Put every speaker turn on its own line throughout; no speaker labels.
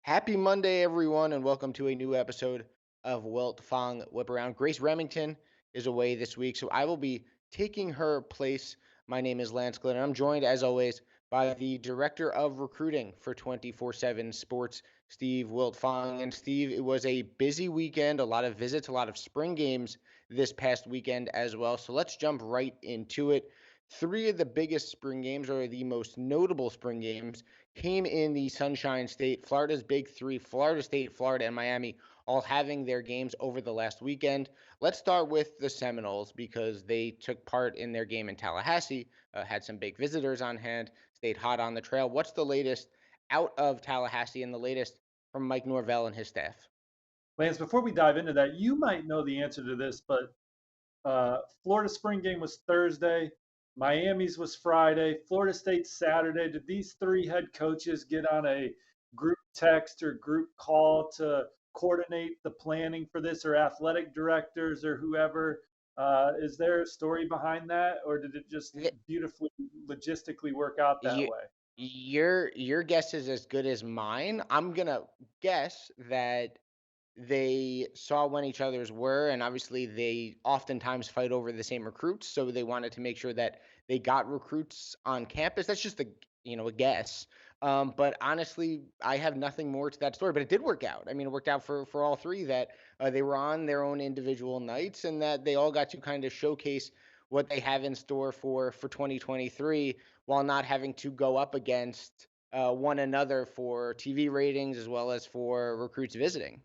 Happy Monday, everyone, and welcome to a new episode of Wiltfong Whiparound. Grace Remington is away this week, so I will be taking her place. My name is Lance Glenn, and I'm joined, as always, by the Director of Recruiting for 24/7 Sports, Steve Wiltfong. And Steve, it was a busy weekend, a lot of visits, a lot of spring games this past weekend as well. So let's jump right into it. Three of the biggest spring games, or the most notable spring games, came in the Sunshine State. Florida's big three, Florida State, Florida, and Miami, all having their games over the last weekend. Let's start with the Seminoles because they took part in their game in Tallahassee, had some big visitors on hand, stayed hot on the trail. What's the latest out of Tallahassee and the latest from Mike Norvell and his staff?
Lance, before we dive into that, you might know the answer to this, but Florida spring game was Thursday, Miami's was Friday, Florida State Saturday. Did these three head coaches get on a group text or group call to coordinate the planning for this, or athletic directors or whoever? Is there a story behind that, or did it just
Th-
beautifully logistically work out that
You,
way?
your guess is as good as mine. I'm gonna guess that they saw when each other's were, and obviously they oftentimes fight over the same recruits, so they wanted to make sure that they got recruits on campus. That's just a guess. But honestly, I have nothing more to that story. But it did work out. I mean, it worked out for all three that they were on their own individual nights, and that they all got to kind of showcase what they have in store for 2023, while not having to go up against one another for TV ratings as well as for recruits visiting.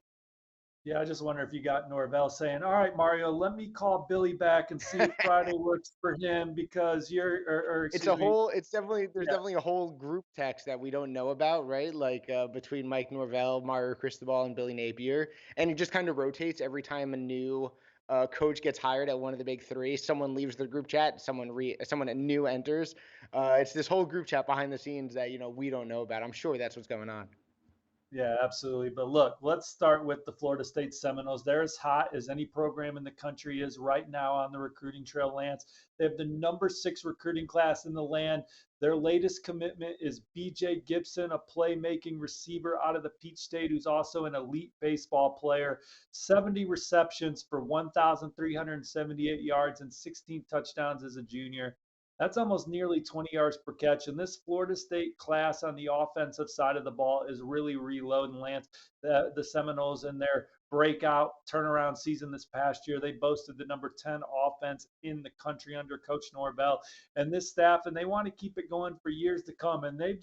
Yeah, I just wonder if you got Norvell saying, "All right, Mario, let me call Billy back and see if Friday works for him because or
It's
excuse
a
me,
whole it's definitely there's
yeah,
definitely a whole group text that we don't know about, right? Like, between Mike Norvell, Mario Cristobal, and Billy Napier, and it just kind of rotates every time a new, coach gets hired at one of the big 3. Someone leaves the group chat, someone new enters. It's this whole group chat behind the scenes that, we don't know about. I'm sure that's what's going on.
yeah, absolutely. But look, let's start with the Florida State Seminoles. They're as hot as any program in the country is right now on the recruiting trail, Lance. They have the number 6 recruiting class in the land. Their latest commitment is BJ Gibson, a playmaking receiver out of the Peach State, who's also an elite baseball player. 70 receptions for 1,378 yards and 16 touchdowns as a junior. That's almost nearly 20 yards per catch. And this Florida State class on the offensive side of the ball is really reloading, Lance. The Seminoles in their breakout turnaround season this past year, they boasted the number 10 offense in the country under Coach Norvell and this staff, and they want to keep it going for years to come. And they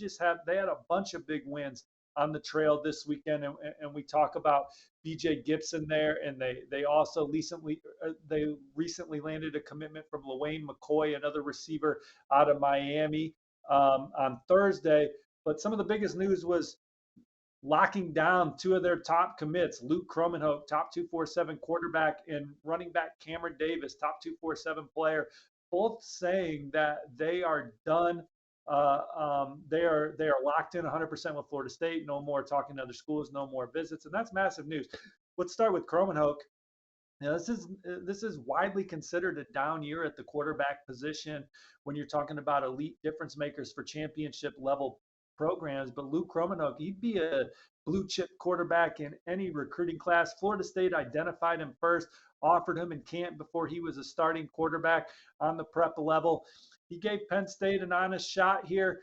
had a bunch of big wins on the trail this weekend, and we talk about BJ Gibson there, and they also recently landed a commitment from Lawayne McCoy, another receiver out of Miami, on Thursday. But some of the biggest news was locking down 2 of their top commits, Luke Cromenhoek, top 247 quarterback, and running back Cameron Davis, top 247 player, both saying that they are done. They are locked in 100% with Florida State. No more talking to other schools. No more visits, and that's massive news. Let's start with Cromenhoek. Now, this is widely considered a down year at the quarterback position when you're talking about elite difference makers for championship level programs. But Luke Kromenhoek, he'd be a blue chip quarterback in any recruiting class. Florida State identified him first, offered him in camp before he was a starting quarterback on the prep level. He gave Penn State an honest shot here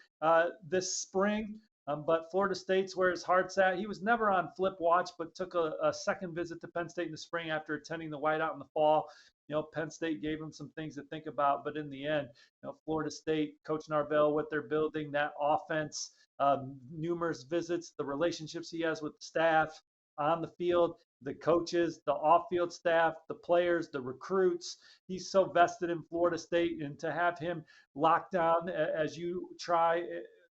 this spring. But Florida State's where his heart's at. He was never on flip watch, but took a second visit to Penn State in the spring after attending the whiteout in the fall. Penn State gave him some things to think about, but in the end, Florida State, Coach Narvell, what they're building, that offense, numerous visits, the relationships he has with the staff on the field, the coaches, the off-field staff, the players, the recruits. He's so vested in Florida State, and to have him locked down as you try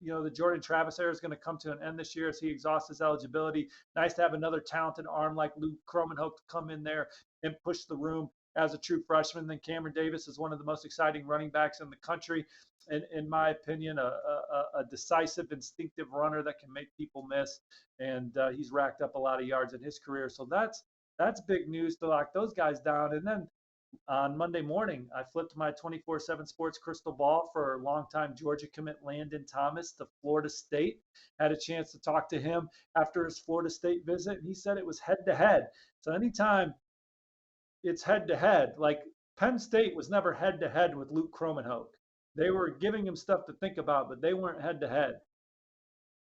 the Jordan Travis era is going to come to an end this year as he exhausts his eligibility. Nice to have another talented arm like Luke Cromenhoek to come in there and push the room as a true freshman. Then Cameron Davis is one of the most exciting running backs in the country, in my opinion, a decisive, instinctive runner that can make people miss. And he's racked up a lot of yards in his career. So that's big news to lock those guys down. And then on Monday morning, I flipped my 24/7 Sports crystal ball for longtime Georgia commit Landon Thomas to Florida State. Had a chance to talk to him after his Florida State visit, and he said it was head to head. So anytime it's head to head, like Penn State was never head to head with Luke Kromenhoek. They were giving him stuff to think about, but they weren't head to head.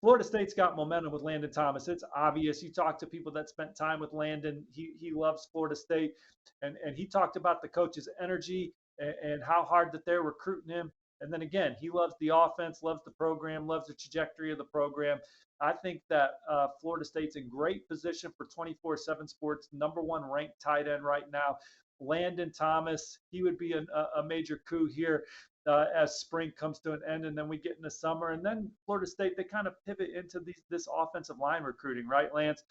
Florida State's got momentum with Landon Thomas. It's obvious. You talk to people that spent time with Landon. He loves Florida State, and he talked about the coach's energy and how hard that they're recruiting him. And then again, he loves the offense, loves the program, loves the trajectory of the program. I think that Florida State's in great position for 24/7 Sports, #1 ranked tight end right now. Landon Thomas, he would be a major coup here as spring comes to an end, and then we get into summer, and then Florida State, they kind of pivot into this offensive line recruiting, right, Lance?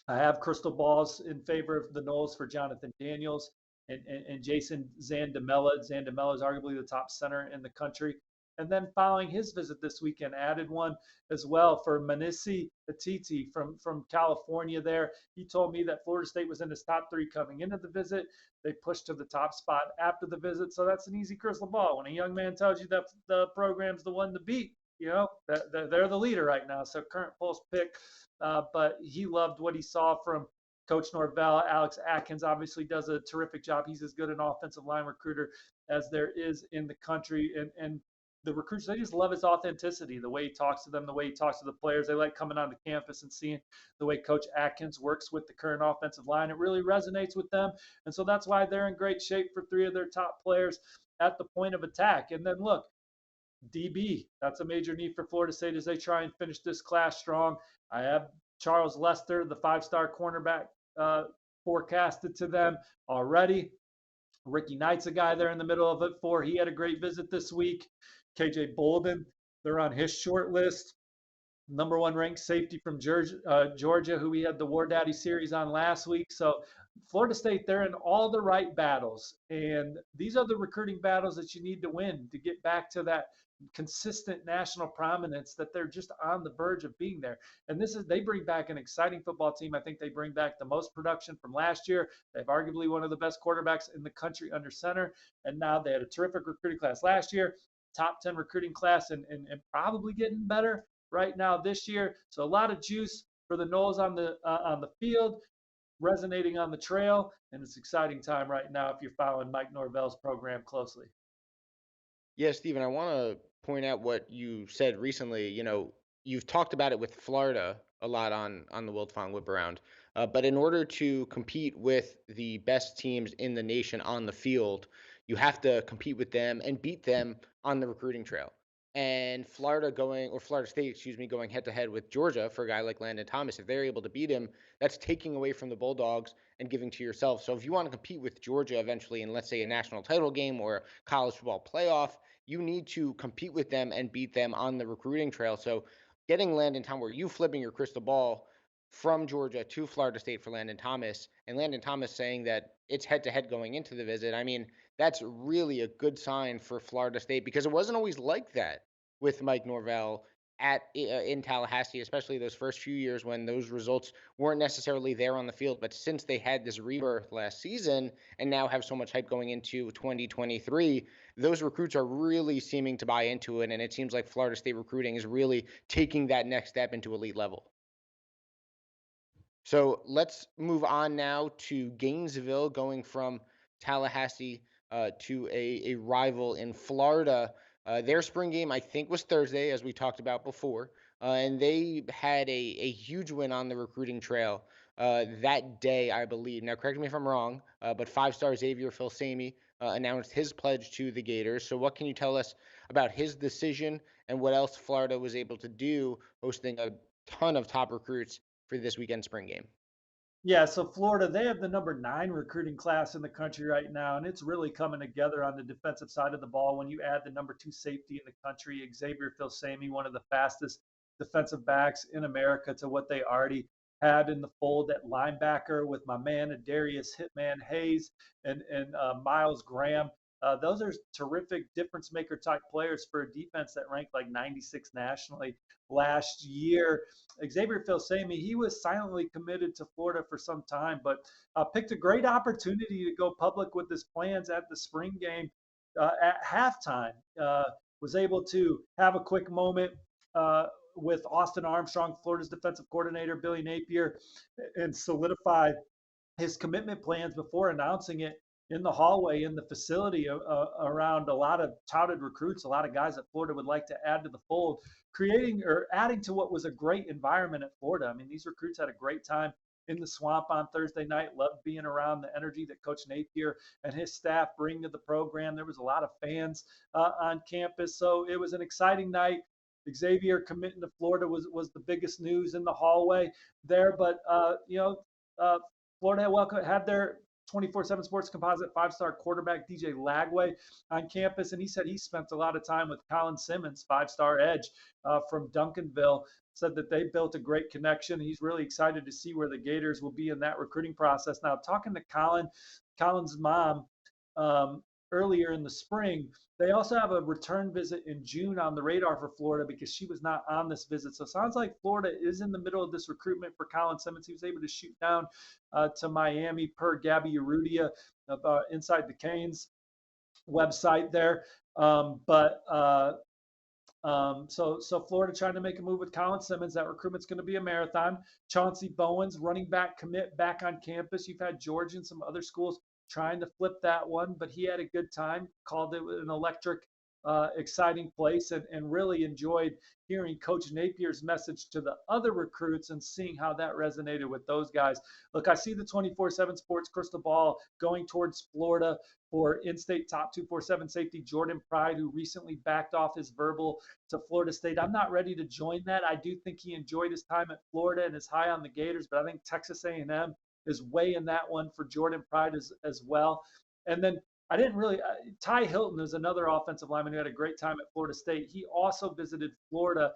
I have crystal balls in favor of the Noles for Jonathan Daniels and Jason Zandamela. Zandamela is arguably the top center in the country. And then following his visit this weekend, added one as well for Manisi Atiti from California there. He told me that Florida State was in his top 3 coming into the visit. They pushed to the top spot after the visit. So that's an easy crystal ball. When a young man tells you that the program's the one to beat, you know, they're the leader right now. So current pulse pick. But he loved what he saw from Coach Norvell. Alex Atkins obviously does a terrific job. He's as good an offensive line recruiter as there is in the country. And the recruits, they just love his authenticity, the way he talks to them, the way he talks to the players. They like coming onto campus and seeing the way Coach Atkins works with the current offensive line. It really resonates with them. And so that's why they're in great shape for 3 of their top players at the point of attack. And then look, DB, that's a major need for Florida State as they try and finish this class strong. I have Charles Lester, the 5-star cornerback, forecasted to them already. Ricky Knight's a guy there in the middle of it for. He had a great visit this week. KJ Bolden, they're on his short list. #1 ranked safety from Georgia, who we had the War Daddy series on last week. So Florida State, they're in all the right battles. And these are the recruiting battles that you need to win to get back to that consistent national prominence that they're just on the verge of being there. And they bring back an exciting football team. I think they bring back the most production from last year. They have arguably one of the best quarterbacks in the country under center. And now they had a terrific recruiting class last year, top 10 recruiting class, and probably getting better right now this year. So a lot of juice for the Noles on the field, resonating on the trail, and it's an exciting time right now if you're following Mike Norvell's program closely.
Yeah, Stephen, I want to point out what you said recently. You know, you've talked about it with Florida a lot on the Wiltfong Whiparound. But in order to compete with the best teams in the nation on the field, you have to compete with them and beat them on the recruiting trail. And Florida State, excuse me, going head to head with Georgia for a guy like Landon Thomas, if they're able to beat him, that's taking away from the Bulldogs and giving to yourself. So if you want to compete with Georgia eventually in, let's say, a national title game or a college football playoff, you need to compete with them and beat them on the recruiting trail. So getting Landon Thomas, where you flipping your crystal ball from Georgia to Florida State for Landon Thomas, and Landon Thomas saying that it's head to head going into the visit, I mean, that's really a good sign for Florida State because it wasn't always like that with Mike Norvell in Tallahassee, especially those first few years when those results weren't necessarily there on the field. But since they had this rebirth last season and now have so much hype going into 2023, those recruits are really seeming to buy into it. And it seems like Florida State recruiting is really taking that next step into elite level. So let's move on now to Gainesville, going from Tallahassee to a rival in Florida. Their spring game, I think, was Thursday, as we talked about before. And they had a huge win on the recruiting trail that day, I believe. Now, correct me if I'm wrong, but 5-star Xavier Filsaime announced his pledge to the Gators. So what can you tell us about his decision and what else Florida was able to do, hosting a ton of top recruits for this weekend spring game?
Yeah, so Florida, they have the #9 recruiting class in the country right now, and it's really coming together on the defensive side of the ball when you add the #2 safety in the country, Xavier Filsaime, one of the fastest defensive backs in America, to what they already had in the fold at linebacker with my man Darius Hitman Hayes and Miles Graham Those are terrific difference maker type players for a defense that ranked like 96 nationally last year. Xavier Filsaime, he was silently committed to Florida for some time, but picked a great opportunity to go public with his plans at the spring game at halftime. Was able to have a quick moment with Austin Armstrong, Florida's defensive coordinator, Billy Napier, and solidify his commitment plans before announcing it in the hallway in the facility around a lot of touted recruits, a lot of guys that Florida would like to add to the fold, creating or adding to what was a great environment at Florida. I mean, these recruits had a great time in the swamp on Thursday night, loved being around the energy that Coach Napier and his staff bring to the program. There was a lot of fans on campus. So it was an exciting night. Xavier committing to Florida was the biggest news in the hallway there. But, Florida had their 24/7 Sports Composite 5-star quarterback DJ Lagway on campus, and he said he spent a lot of time with Colin Simmons, 5-star edge from Duncanville. Said that they built a great connection. He's really excited to see where the Gators will be in that recruiting process. Now, talking to Colin's mom earlier in the spring, they also have a return visit in June on the radar for Florida because she was not on this visit. So it sounds like Florida is in the middle of this recruitment for Colin Simmons. He was able to shoot down to Miami per Gabby Urrutia of Inside the Canes website there. So Florida trying to make a move with Colin Simmons. That recruitment's going to be a marathon. Chauncey Bowens, running back commit back on campus. You've had Georgia and some other schools trying to flip that one, but he had a good time, called it an electric, exciting place, and really enjoyed hearing Coach Napier's message to the other recruits and seeing how that resonated with those guys. Look, I see the 24/7 Sports crystal ball going towards Florida for in-state top 247 safety Jordan Pride, who recently backed off his verbal to Florida State. I'm not ready to join that. I do think he enjoyed his time at Florida and is high on the Gators, but I think Texas A&M is way in that one for Jordan Pride as well. And then I didn't really Ty Hilton is another offensive lineman who had a great time at Florida State. He also visited Florida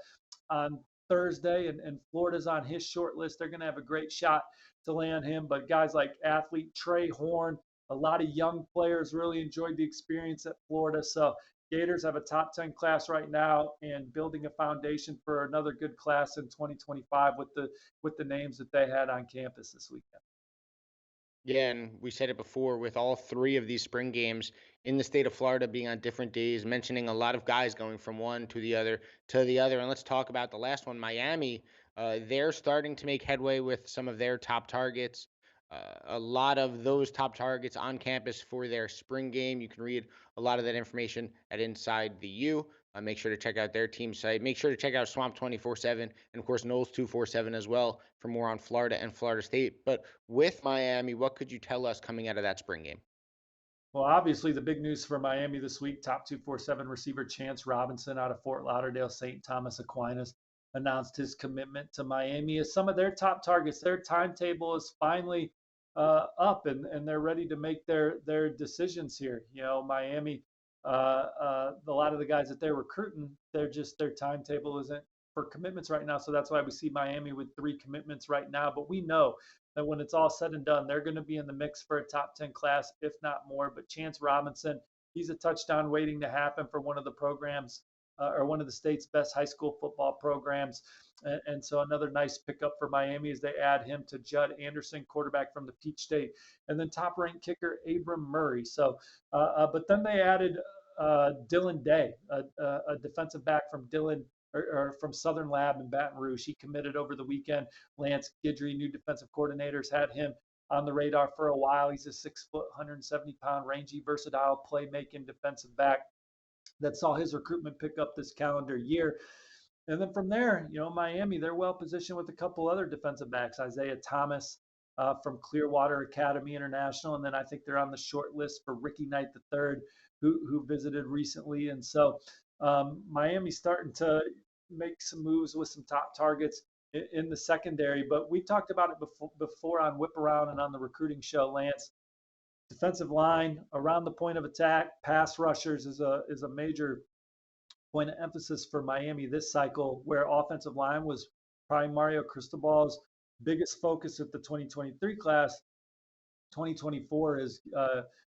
on Thursday, and Florida's on his short list. They're going to have a great shot to land him. But guys like athlete Trey Horn, a lot of young players really enjoyed the experience at Florida. So Gators have a top 10 class right now and building a foundation for another good class in 2025 with the names that they had on campus this weekend.
Yeah, and we said it before with all three of these spring games in the state of Florida being on different days, mentioning a lot of guys going from one to the other to the other. And let's talk about the last one, Miami. They're starting to make headway with some of their top targets. A lot of those top targets on campus for their spring game. You can read a lot of that information at Inside the U. Make sure to check out their team site. Make sure to check out Swamp 24/7 and, of course, Knowles 247 as well for more on Florida and Florida State. But with Miami, what could you tell us coming out of that spring game?
Well, obviously, the big news for Miami this week, top 247 receiver Chance Robinson out of Fort Lauderdale, St. Thomas Aquinas, announced his commitment to Miami as some of their top targets. Their timetable is finally up, and they're ready to make their decisions here. Miami, a lot of the guys that they're recruiting, their timetable isn't for commitments right now. So that's why we see Miami with 3 commitments right now. But we know that when it's all said and done, they're going to be in the mix for a top 10 class, if not more. But Chance Robinson, he's a touchdown waiting to happen for one of the programs or one of the state's best high school football programs. And so another nice pickup for Miami as they add him to Judd Anderson, quarterback from the Peach State, and then top-ranked kicker Abram Murray. So, but then they added Dylan Day, a defensive back from or from Southern Lab in Baton Rouge. He committed over the weekend. Lance Guidry, new defensive coordinators, had him on the radar for a while. He's a 6 foot, 170-pound, rangy, versatile, playmaking defensive back that saw his recruitment pick up this calendar year. And then from there, Miami, they're well positioned with a couple other defensive backs. Isaiah Thomas from Clearwater Academy International, and then I think they're on the short list for Ricky Knight III, who visited recently. And so Miami's starting to make some moves with some top targets in the secondary. But we talked about it before on Whiparound and on the recruiting show, Lance. Defensive line around the point of attack, pass rushers is a major point of emphasis for Miami this cycle, where offensive line was probably Mario Cristobal's biggest focus at the 2023 class. 2024 is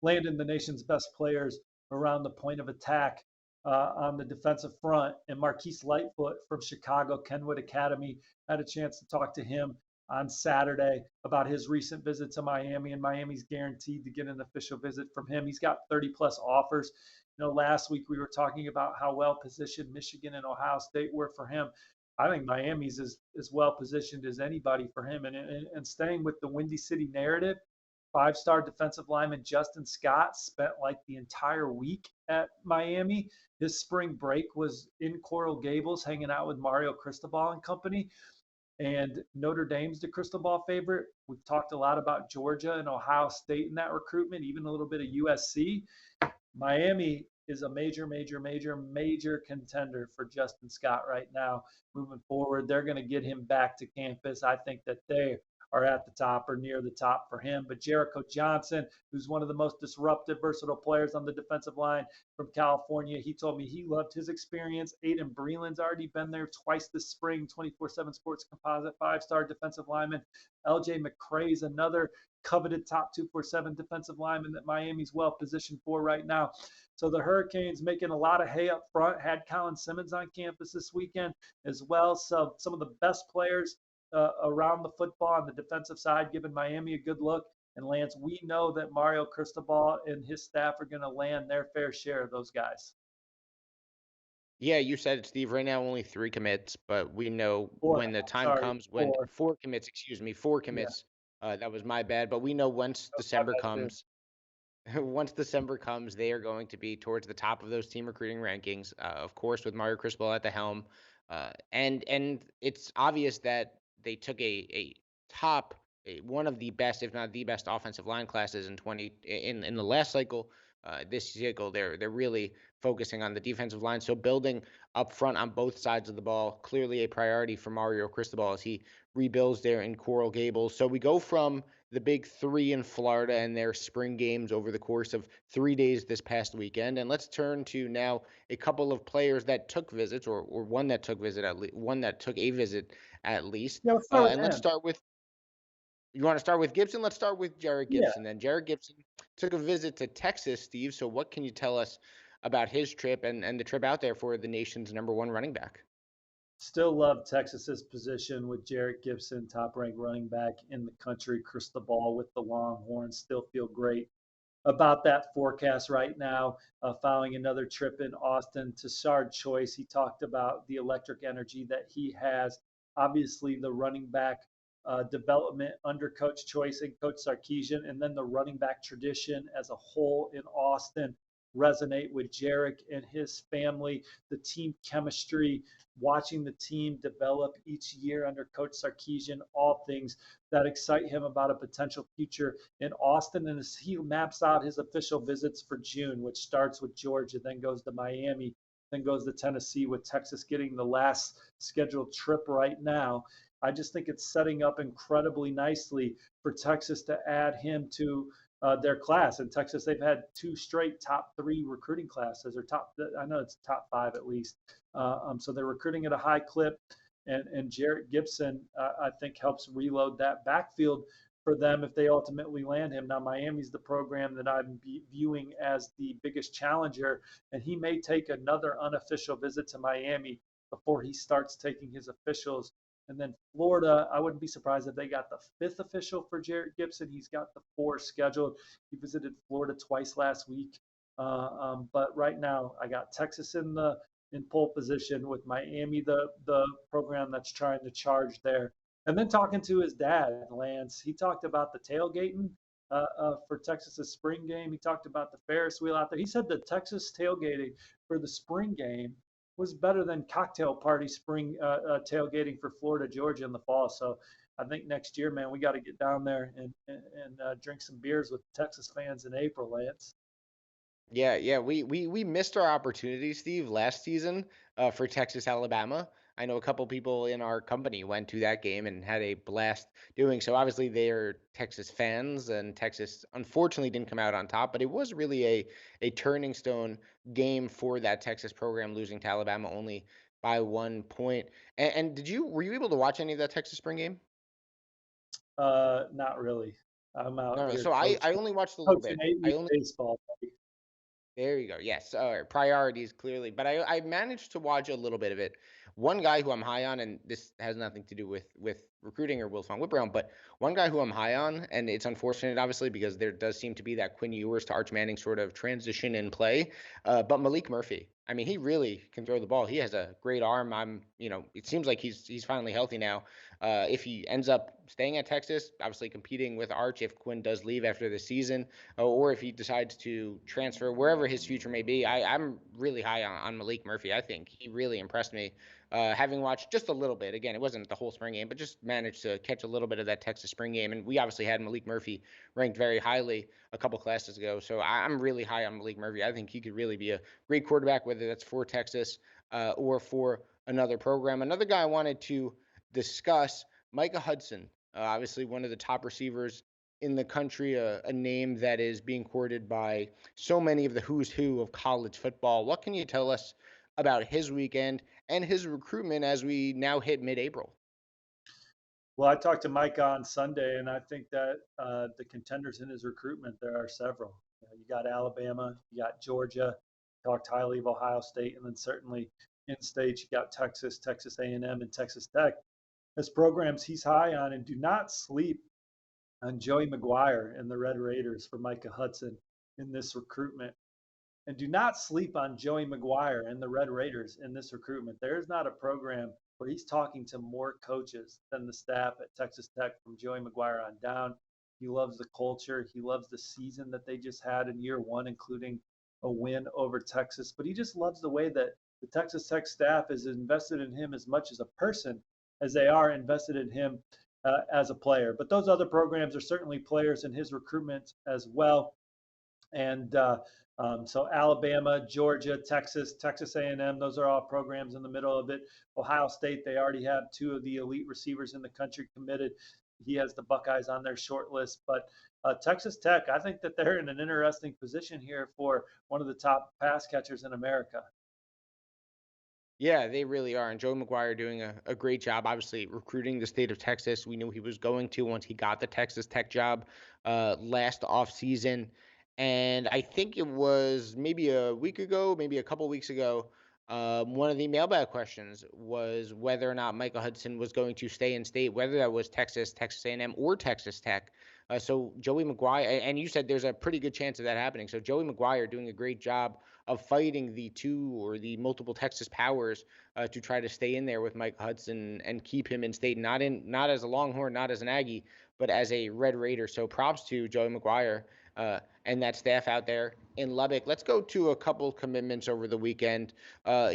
landing the nation's best players around the point of attack on the defensive front. And Marquise Lightfoot from Chicago Kenwood Academy, had a chance to talk to him on Saturday about his recent visit to Miami, and Miami's guaranteed to get an official visit from him. He's got 30 plus offers. Last week we were talking about how well positioned Michigan and Ohio State were for him. I think Miami's as well positioned as anybody for him. And staying with the Windy City narrative, five-star defensive lineman Justin Scott spent like the entire week at Miami. His spring break was in Coral Gables hanging out with Mario Cristobal and company. And Notre Dame's the crystal ball favorite. We've talked a lot about Georgia and Ohio State in that recruitment, even a little bit of USC. Miami is a major contender for Justin Scott right now. Moving forward, they're going to get him back to campus. I think that they are at the top or near the top for him. But Jericho Johnson, who's one of the most disruptive, versatile players on the defensive line from California, he told me he loved his experience. Aiden Breland's already been there twice this spring, 24/7 Sports Composite, five-star defensive lineman. LJ McCrae's another coveted top 247 defensive lineman that Miami's well positioned for right now. So the Hurricanes making a lot of hay up front, had Colin Simmons on campus this weekend as well. So some of the best players around the football on the defensive side, giving Miami a good look. And Lance, we know that Mario Cristobal and his staff are going to land their fair share of those guys.
Yeah, you said it, Steve. Right now, only 3 commits, but we know when the time comes, when 4 commits, excuse me, 4 commits. Yeah. That was my bad. But we know once December comes, once December comes, they are going to be towards the top of those team recruiting rankings. Of course, with Mario Cristobal at the helm, and it's obvious that they took one of the best, if not the best, offensive line classes in the last cycle. This cycle, they're really focusing on the defensive line. So building up front on both sides of the ball, clearly a priority for Mario Cristobal as he rebuilds there in Coral Gables. So we go from the big 3 in Florida and their spring games over the course of 3 days this past weekend. And let's turn to now a couple of players that took visits, or one that took a visit at least.
Yeah,
let's start with. You want to start with Gibson? Let's start with Jerrick Gibson. Then Jerrick Gibson took a visit to Texas, Steve. So what can you tell us about his trip and the trip out there for the nation's #1 running back?
Still love Texas's position with Jerrick Gibson, top-ranked running back in the country. Cristobal with the Longhorns. Still feel great about that forecast right now. Following another trip in Austin to Sard Choice, he talked about the electric energy that he has. Obviously, the running back development under Coach Choice and Coach Sarkisian, and then the running back tradition as a whole in Austin resonate with Jerrick and his family. The team chemistry, watching the team develop each year under Coach Sarkisian, all things that excite him about a potential future in Austin. And as he maps out his official visits for June, which starts with Georgia, then goes to Miami, then goes to Tennessee, with Texas getting the last scheduled trip right now. I just think it's setting up incredibly nicely for Texas to add him to their class. In Texas, they've had 2 straight top 3 recruiting classes, or I know it's top 5 at least. So they're recruiting at a high clip, and Jerrick Gibson, I think, helps reload that backfield for them if they ultimately land him. Now, Miami's the program that I'm viewing as the biggest challenger, and he may take another unofficial visit to Miami before he starts taking his officials. And then Florida, I wouldn't be surprised if they got the 5th official for Jerrick Gibson. He's got the 4 scheduled. He visited Florida twice last week. But right now, I got Texas in pole position, with Miami, the program that's trying to charge there. And then talking to his dad, Lance, he talked about the tailgating for Texas's spring game. He talked about the Ferris wheel out there. He said the Texas tailgating for the spring game was better than cocktail party spring tailgating for Florida, Georgia in the fall. So I think next year, man, we got to get down there and drink some beers with Texas fans in April, Lance.
Yeah, we missed our opportunity, Steve, last season for Texas, Alabama. I know a couple people in our company went to that game and had a blast doing so. Obviously, they're Texas fans, and Texas unfortunately didn't come out on top, but it was really a turning stone game for that Texas program, losing to Alabama only by 1 point. And were you able to watch any of that Texas spring game?
Not really. I'm out
No,
here.
so I only watched a little bit.
Baseball.
There you go. Yes, priorities clearly, but I managed to watch a little bit of it. One guy who I'm high on, and this has nothing to do with recruiting or Wiltfong Whiparound, but one guy who I'm high on, and it's unfortunate obviously because there does seem to be that Quinn Ewers to Arch Manning sort of transition in play. But Malik Murphy, I mean, he really can throw the ball. He has a great arm. It seems like he's finally healthy now. If he ends up staying at Texas, obviously competing with Arch if Quinn does leave after the season, or if he decides to transfer wherever his future may be. I'm really high on Malik Murphy. I think he really impressed me. Having watched just a little bit, again, it wasn't the whole spring game, but just managed to catch a little bit of that Texas spring game. And we obviously had Malik Murphy ranked very highly a couple classes ago. So I'm really high on Malik Murphy. I think he could really be a great quarterback, whether that's for Texas or for another program. Another guy I wanted to discuss, Micah Hudson, obviously one of the top receivers in the country, a name that is being courted by so many of the who's who of college football. What can you tell us about his weekend and his recruitment as we now hit mid-April?
Well, I talked to Micah on Sunday, and I think that the contenders in his recruitment, there are several. You got Alabama, you got Georgia, talked highly of Ohio State, and then certainly in state you got Texas, Texas A&M, and Texas Tech as programs he's high on. And do not sleep on Joey McGuire and the Red Raiders for Micah Hudson in this recruitment. And do not sleep on Joey McGuire and the Red Raiders in this recruitment. There's not a program where he's talking to more coaches than the staff at Texas Tech from Joey McGuire on down. He loves the culture. He loves the season that they just had in year one, including a win over Texas. But he just loves the way that the Texas Tech staff is invested in him as much as a person as they are invested in him as a player. But those other programs are certainly players in his recruitment as well. And so Alabama, Georgia, Texas, Texas A&M, those are all programs in the middle of it. Ohio State, they already have two of the elite receivers in the country committed. He has the Buckeyes on their short list. But Texas Tech, I think that they're in an interesting position here for one of the top pass catchers in America.
Yeah, they really are. And Joe McGuire doing a great job, obviously, recruiting the state of Texas. We knew he was going to once he got the Texas Tech job last offseason. And I think it was maybe a week ago, maybe a couple weeks ago, one of the mailbag questions was whether or not Michael Hudson was going to stay in state, whether that was Texas, Texas A&M, or Texas Tech. So Joey McGuire, and you said there's a pretty good chance of that happening. So Joey McGuire doing a great job of fighting the two or the multiple Texas powers to try to stay in there with Mike Hudson and keep him in state, not as a Longhorn, not as an Aggie, but as a Red Raider. So props to Joey McGuire and that staff out there in Lubbock. Let's go to a couple commitments over the weekend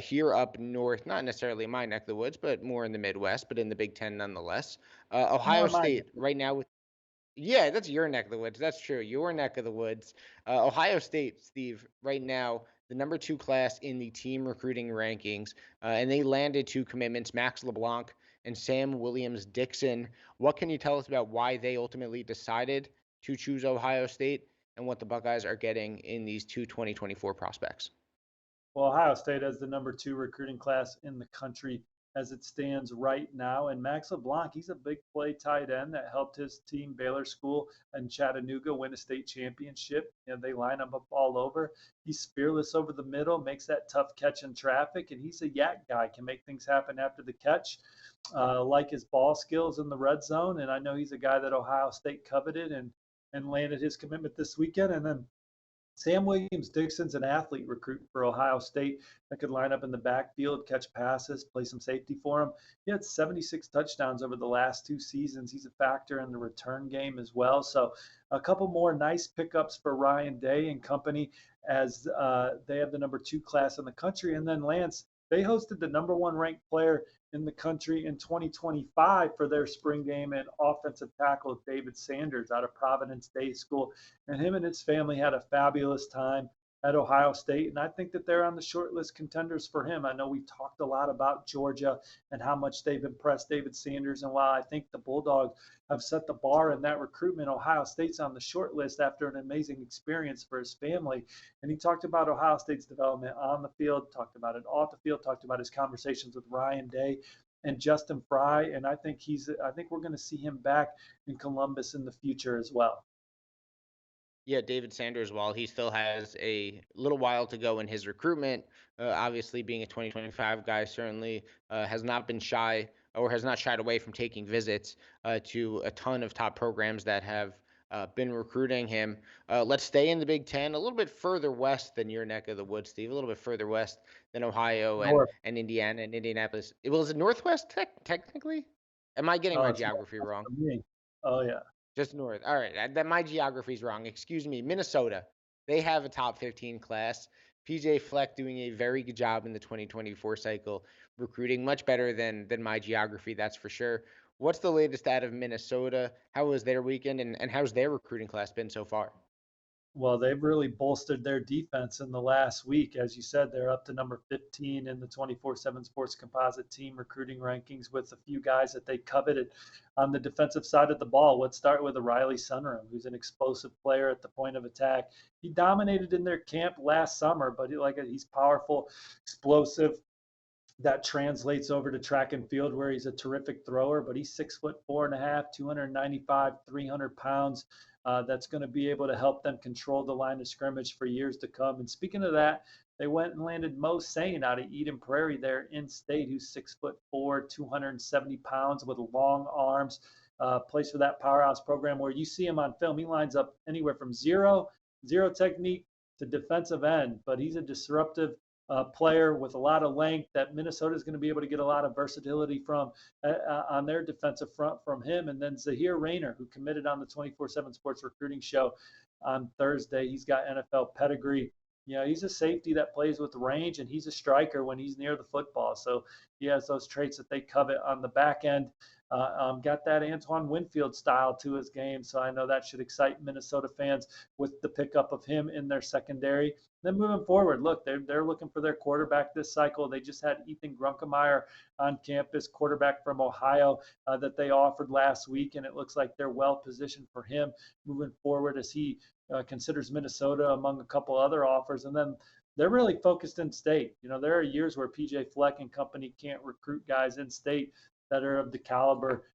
here up north, not necessarily my neck of the woods, but more in the Midwest, but in the Big Ten nonetheless. Ohio
More my
State right now with yeah, that's your neck of the woods. That's true. Your neck of the woods. Ohio State, Steve, right now, the number two class in the team recruiting rankings, and they landed two commitments, Max LeBlanc and Sam Williams-Dixon. What can you tell us about why they ultimately decided to choose Ohio State and what the Buckeyes are getting in these two 2024 prospects?
Well, Ohio State has the number two recruiting class in the country as it stands right now. And Max LeBlanc, he's a big play tight end that helped his team, Baylor School and Chattanooga, win a state championship. And they line him up all over. He's fearless over the middle, makes that tough catch in traffic, and he's a yak guy, can make things happen after the catch. Like his ball skills in the red zone. And I know he's a guy that Ohio State coveted and landed his commitment this weekend. And then Sam Williams-Dixon's an athlete recruit for Ohio State that could line up in the backfield, catch passes, play some safety for him. He had 76 touchdowns over the last two seasons. He's a factor in the return game as well. So a couple more nice pickups for Ryan Day and company as they have the number two class in the country. And then Lance, they hosted the number one ranked player in the country in 2025 for their spring game and offensive tackle David Sanders out of Providence Day School. And him and his family had a fabulous time at Ohio State. And I think that they're on the short list contenders for him. I know we talked a lot about Georgia and how much they've impressed David Sanders. And while I think the Bulldogs have set the bar in that recruitment, Ohio State's on the short list after an amazing experience for his family. And he talked about Ohio State's development on the field, talked about it off the field, talked about his conversations with Ryan Day and Justin Fry. And I think we're going to see him back in Columbus in the future as well.
Yeah, David Sanders, while he still has a little while to go in his recruitment, obviously being a 2025 guy, certainly has not been shy or has not shied away from taking visits to a ton of top programs that have been recruiting him. Let's stay in the Big Ten, a little bit further west than your neck of the woods, Steve, a little bit further west than Ohio and,
North.
and Indiana and Indianapolis. Well, is it Northwest technically? Am I getting
Oh,
my
it's
geography
Northwest
wrong?
for me. Oh yeah.
Just north. All right. That my geography's wrong. Excuse me. Minnesota. They have a top 15 class. PJ Fleck doing a very good job in the 2024 cycle, recruiting much better than my geography, that's for sure. What's the latest out of Minnesota? How was their weekend and how's their recruiting class been so far?
Well, they've really bolstered their defense in the last week. As you said, they're up to number 15 in the 24/7 Sports Composite team recruiting rankings with a few guys that they coveted on the defensive side of the ball. Let's start with Riley Sunrum, who's an explosive player at the point of attack. He dominated in their camp last summer, but he's powerful, explosive. That translates over to track and field where he's a terrific thrower, but he's 6'4.5", 295, 300 pounds. That's going to be able to help them control the line of scrimmage for years to come. And speaking of that, they went and landed Mo Sane out of Eden Prairie there in state, who's 6'4", 270 pounds with long arms. Plays for that powerhouse program where you see him on film. He lines up anywhere from zero technique to defensive end, but he's a disruptive player with a lot of length that Minnesota is going to be able to get a lot of versatility from on their defensive front from him. And then Zahir Rayner, who committed on the 24/7 Sports Recruiting Show on Thursday. He's got NFL pedigree. You know, he's a safety that plays with range, and he's a striker when he's near the football. So he has those traits that they covet on the back end. Got that Antoine Winfield style to his game, so I know that should excite Minnesota fans with the pickup of him in their secondary. Then moving forward, look, they're looking for their quarterback this cycle. They just had Ethan Grunkemeyer on campus, quarterback from Ohio, that they offered last week, and it looks like they're well positioned for him moving forward as he considers Minnesota among a couple other offers. And then they're really focused in state. You know, there are years where PJ Fleck and company can't recruit guys in state that are of the caliber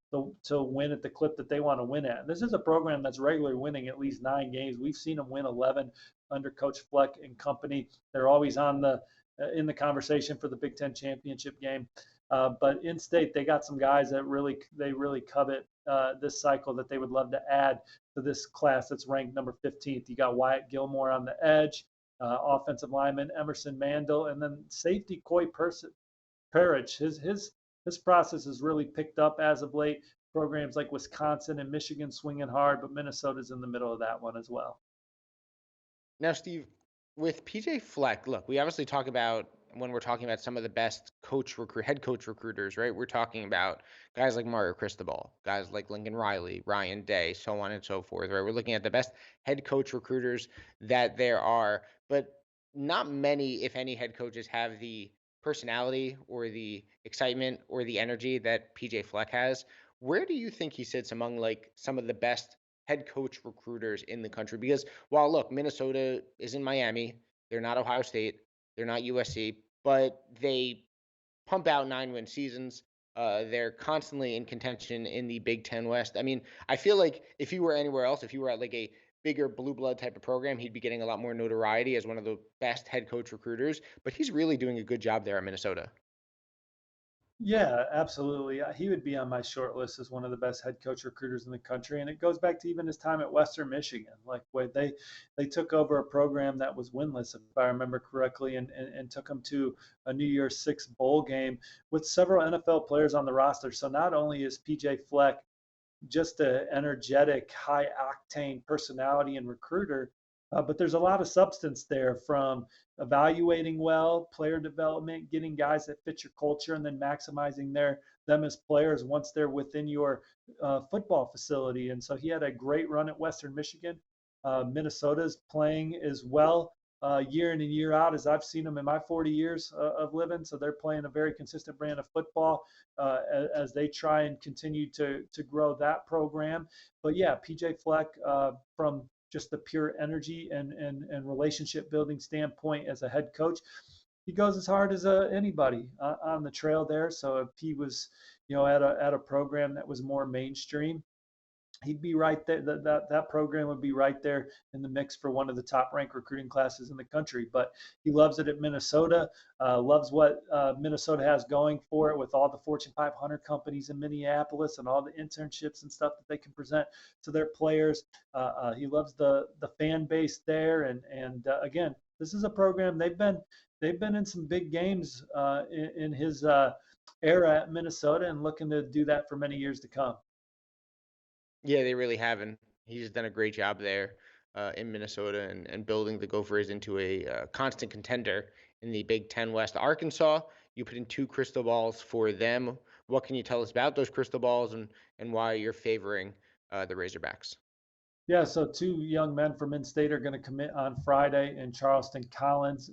to win at the clip that they want to win at. This is a program that's regularly winning at least 9 games. We've seen them win 11 under Coach Fleck and company. They're always on the in the conversation for the Big Ten championship game. But in state, they got some guys that they really covet this cycle that they would love to add to this class that's ranked number 15th. You got Wyatt Gilmore on the edge, offensive lineman Emerson Mandel, and then safety Coy Parrish. His process has really picked up as of late. Programs like Wisconsin and Michigan swinging hard, but Minnesota's in the middle of that one as well.
Now, Steve, with PJ Fleck, look, we obviously talk about when we're talking about some of the best head coach recruiters, right? We're talking about guys like Mario Cristobal, guys like Lincoln Riley, Ryan Day, so on and so forth, right? We're looking at the best head coach recruiters that there are, but not many, if any, head coaches have the personality or the excitement or the energy that PJ Fleck has. Where do you think he sits among like some of the best head coach recruiters in the country? Because while look, Minnesota isn't Miami, they're not Ohio State, they're not USC, but they pump out 9-win seasons. They're constantly in contention in the Big Ten West. I mean, I feel like if he were anywhere else, if he were at like a bigger blue blood type of program, he'd be getting a lot more notoriety as one of the best head coach recruiters. But he's really doing a good job there at Minnesota.
Yeah, absolutely. He would be on my short list as one of the best head coach recruiters in the country, and it goes back to even his time at Western Michigan. Like where they took over a program that was winless, if I remember correctly, and took them to a New Year's Six bowl game with several NFL players on the roster. So not only is PJ Fleck just an energetic, high octane personality and recruiter. But there's a lot of substance there from evaluating well, player development, getting guys that fit your culture, and then maximizing them as players once they're within your football facility. And so he had a great run at Western Michigan. Minnesota's playing as well year in and year out as I've seen them in my 40 years of living. So they're playing a very consistent brand of football as they try and continue to grow that program. But yeah, PJ Fleck from just the pure energy and relationship building standpoint as a head coach, he goes as hard as anybody on the trail there. So if he was, at a program that was more mainstream, he'd be right there. That program would be right there in the mix for one of the top ranked recruiting classes in the country. But he loves it at Minnesota, loves what Minnesota has going for it with all the Fortune 500 companies in Minneapolis and all the internships and stuff that they can present to their players. He loves the fan base there, and again, this is a program they've been in some big games in his era at Minnesota, and looking to do that for many years to come.
Yeah, they really haven't. He's done a great job there in Minnesota and building the Gophers into a constant contender in the Big Ten West. Arkansas, you put in two crystal balls for them. What can you tell us about those crystal balls and why you're favoring the Razorbacks?
Yeah, so two young men from in-state are going to commit on Friday in Charleston Collins,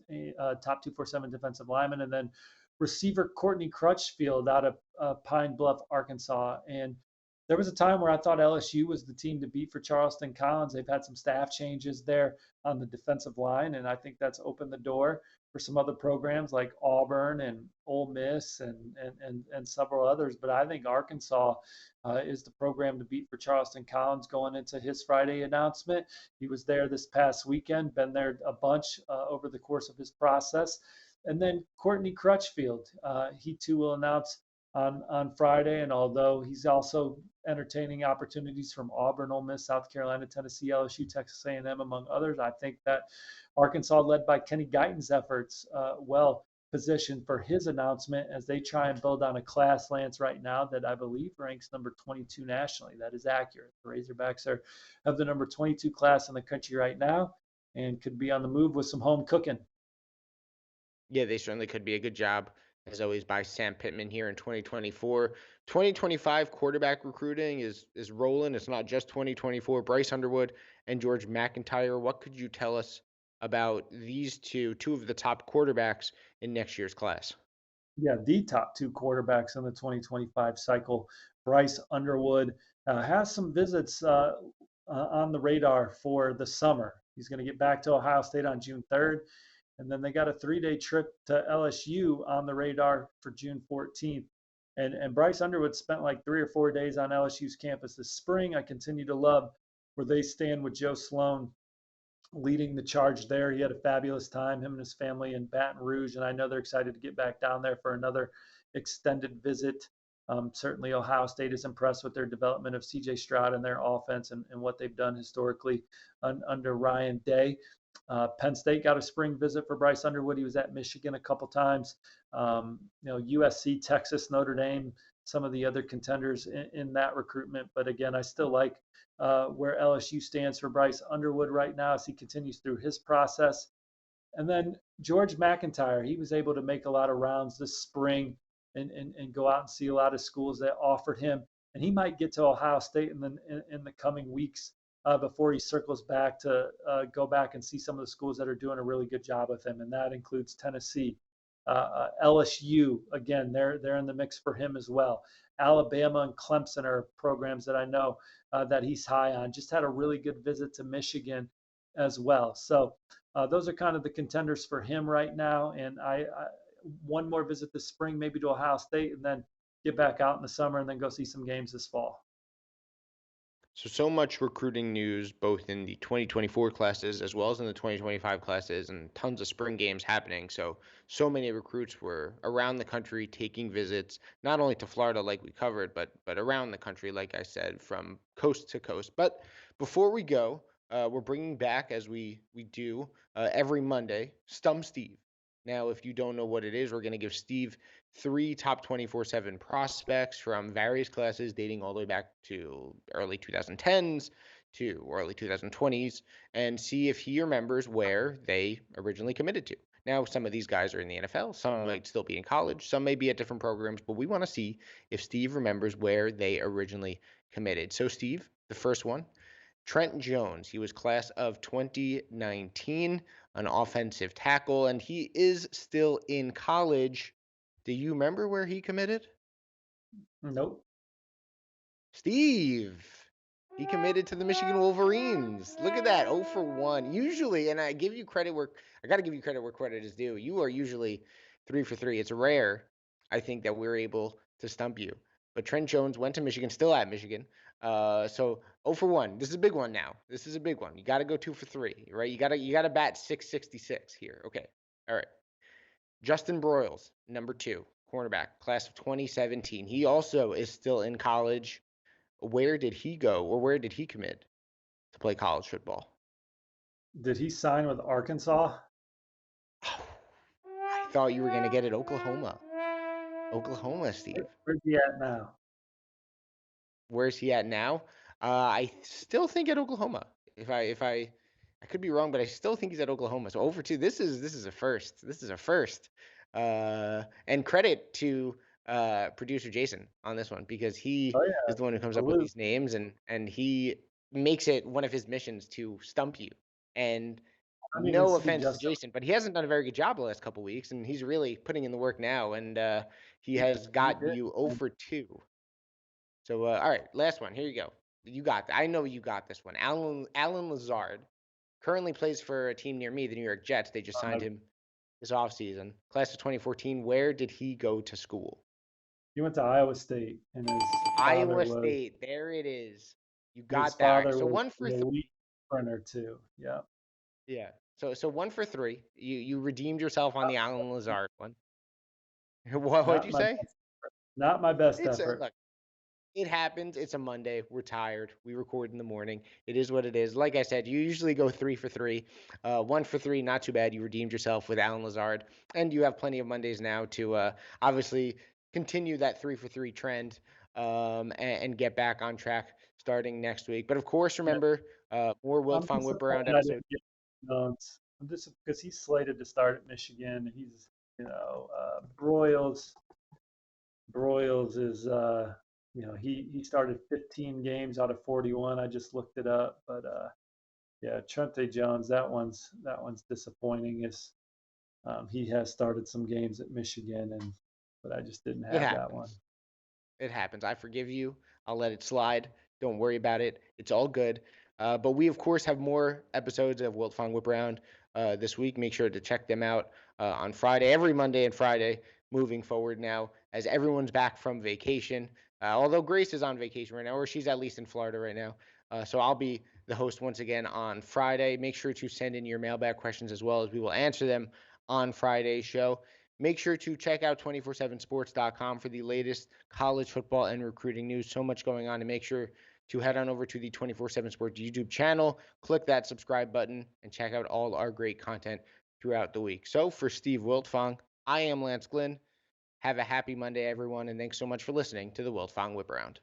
top 247 defensive lineman, and then receiver Courtney Crutchfield out of Pine Bluff, Arkansas. And there was a time where I thought LSU was the team to beat for Charleston Collins. They've had some staff changes there on the defensive line, and I think that's opened the door for some other programs like Auburn and Ole Miss and several others. But I think Arkansas is the program to beat for Charleston Collins going into his Friday announcement. He was there this past weekend, been there a bunch over the course of his process. And then Courtney Crutchfield, he too will announce on Friday. And although he's also entertaining opportunities from Auburn, Ole Miss, South Carolina, Tennessee, LSU, Texas A&M, among others, I think that Arkansas, led by Kenny Guyton's efforts, well positioned for his announcement as they try and build on a class, Lance, right now that I believe ranks number 22 nationally. That is accurate. The Razorbacks have the number 22 class in the country right now and could be on the move with some home cooking.
Yeah, they certainly could be a good job, as always, by Sam Pittman here in 2024. 2025 quarterback recruiting is rolling. It's not just 2024. Bryce Underwood and George MacIntyre. What could you tell us about these two of the top quarterbacks in next year's class?
Yeah, the top two quarterbacks in the 2025 cycle. Bryce Underwood has some visits on the radar for the summer. He's going to get back to Ohio State on June 3rd. And then they got a 3-day trip to LSU on the radar for June 14th. And Bryce Underwood spent like 3 or 4 days on LSU's campus this spring. I continue to love where they stand with Joe Sloan leading the charge there. He had a fabulous time, him and his family in Baton Rouge, and I know they're excited to get back down there for another extended visit. Certainly, Ohio State is impressed with their development of C.J. Stroud and their offense and what they've done historically under Ryan Day. Penn State got a spring visit for Bryce Underwood. He was at Michigan a couple times. USC, Texas, Notre Dame, some of the other contenders in that recruitment. But again, I still like where LSU stands for Bryce Underwood right now as he continues through his process. And then George MacIntyre, he was able to make a lot of rounds this spring and go out and see a lot of schools that offered him. And he might get to Ohio State in the coming weeks before he circles back to go back and see some of the schools that are doing a really good job with him. And that includes Tennessee, LSU. Again, they're in the mix for him as well. Alabama and Clemson are programs that I know that he's high on. Just had a really good visit to Michigan as well. So those are kind of the contenders for him right now. And I one more visit this spring, maybe to Ohio State, and then get back out in the summer and then go see some games this fall.
So much recruiting news, both in the 2024 classes as well as in the 2025 classes, and tons of spring games happening. So many recruits were around the country taking visits, not only to Florida like we covered, but around the country, like I said, from coast to coast. But before we go, we're bringing back, as we do every Monday, Stump Steve. Now, if you don't know what it is, we're going to give Steve three top 24/7 prospects from various classes dating all the way back to early 2010s to early 2020s and see if he remembers where they originally committed to. Now, some of these guys are in the NFL, some might still be in college, some may be at different programs, but we want to see if Steve remembers where they originally committed. So, Steve, the first one, Trent Jones. He was class of 2019, an offensive tackle, and he is still in college. Do you remember where he committed?
Nope.
Steve. He committed to the Michigan Wolverines. Look at that, 0 for 1. Usually, and I give you credit where I got to give you credit where credit is due. You are usually 3 for 3. It's rare, I think, that we're able to stump you. But Trent Jones went to Michigan, still at Michigan. So 0 for 1. This is a big one now. This is a big one. You got to go 2 for 3, right? You got to bat 666 here. Okay. All right. Justin Broyles, number 2, cornerback, class of 2017. He also is still in college. Where did he go, or where did he commit to play college football?
Did he sign with Arkansas?
I thought you were going to get it, Oklahoma. Oklahoma, Steve.
Where's he at now?
Where's he at now? I still think at Oklahoma. If I could be wrong, but I still think he's at Oklahoma. So over 2. This is a first. This is a first. And credit to producer Jason on this one, because he is the one who comes up with these names, and he makes it one of his missions to stump you. And no offense to Jason, but he hasn't done a very good job the last couple weeks, and he's really putting in the work now. And he has got you 0 for 2. So, all right, last one. Here you go. You got. I know you got this one. Alan Lazard currently plays for a team near me, the New York Jets. They just signed him this offseason. Class of 2014. Where did he go to school?
He went to Iowa State. And
Iowa State. There it is. You got that. So 1 for 3.
Printer too. Yeah.
Yeah. So 1 for 3. You redeemed yourself on the Alan Lazard one. What'd you say?
Not my best effort.
Look, it happens. It's a Monday. We're tired. We record in the morning. It is what it is. Like I said, you usually go 3 for 3. 1 for 3, not too bad. You redeemed yourself with Alan Lazard. And you have plenty of Mondays now to obviously continue that 3 for 3 trend and get back on track starting next week. But of course, remember, more Wiltfong Whiparound episodes.
I'm just because he's slated to start at Michigan. He's, Broyles is, he started 15 games out of 41. I just looked it up, but yeah, Trente Jones, that one's disappointing. He has started some games at Michigan, but I just didn't have that one.
It happens. I forgive you. I'll let it slide. Don't worry about it. It's all good. But we, of course, have more episodes of Wiltfong Whiparound this week. Make sure to check them out on Friday, every Monday and Friday moving forward now, as everyone's back from vacation. Although Grace is on vacation right now, or she's at least in Florida right now. So I'll be the host once again on Friday. Make sure to send in your mailbag questions as well, as we will answer them on Friday's show. Make sure to check out 247sports.com for the latest college football and recruiting news. So much going on, and make sure to head on over to the 247 Sports YouTube channel, click that subscribe button, and check out all our great content throughout the week. So for Steve Wiltfong, I am Lance Glynn. Have a happy Monday, everyone, and thanks so much for listening to the Wiltfong Whiparound.